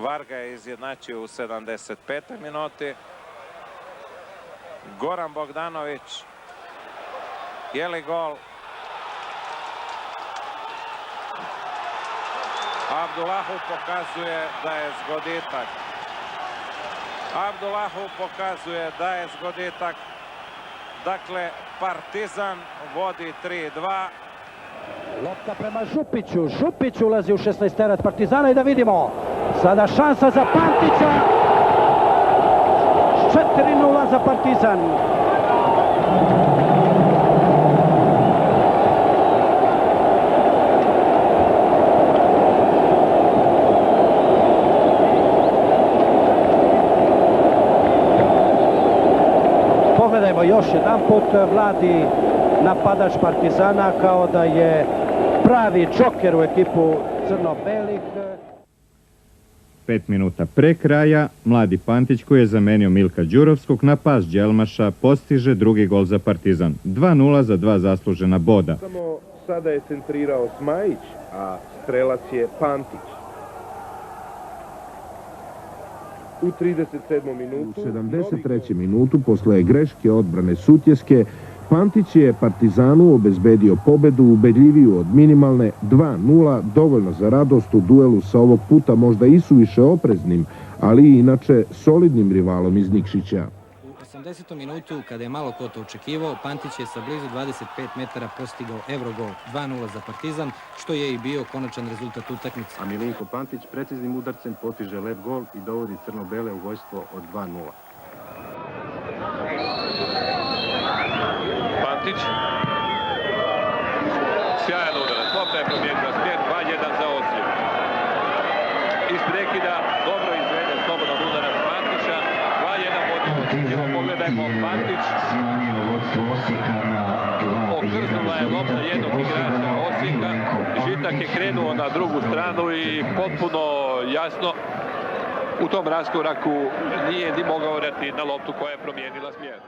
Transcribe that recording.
Varga je izjednačio u 75. minuti. Goran Bogdanović. Je li gol? Abdullahu pokazuje da je zgoditak. Abdullahu pokazuje da je zgoditak. Dakle, Partizan vodi 3-2. Lopta prema Župiću. Župić ulazi u 16 teret Partizana i da vidimo. Sada šansa za Pantića. 4-0 za Partizan. Pogledajmo još jedan put mladi napadač Partizana kao da je pravi džoker u ekipu crno-belih. 5 minuta pre kraja, mladi Pantić koji je zamenio Milka Đurovskog na pas Đelmaša postiže drugi gol za Partizan. 2-0 za 2 zaslužena boda. Samo sada je centrirao Smajić, a strelac je Pantić. U 37. minutu... U 73. minutu, posle greške odbrane Sutjeske, Pantić je Partizanu obezbedio pobedu ubedljiviju od minimalne 2-0, dovoljno za radost u duelu sa ovog puta možda isuviše opreznim, ali i inače solidnim rivalom iz Nikšića. U 80. minutu, kada je malo ko to očekivao, Pantić je sa blizu 25 metara postigao Evrogol 2-0 za Partizan, što je i bio konačan rezultat utakmice. A Milinko Pantić preciznim udarcem postiže lep gol i dovodi crno-bele u vojstvo od 2-0. Pantić. Sjajan udarac. Lopta je promijenila smjer. 2-1 za Osijek. Iz prekida dobro izveden slobodan udarac Pantića. 2-1 vodi. Pogledajmo Pantić. Okrznula je lopta jednog igrača Osijeka. Žitak je krenuo na drugu stranu i potpuno jasno u tom raskoraku nije ni mogao dati na loptu koja je promijenila smjer.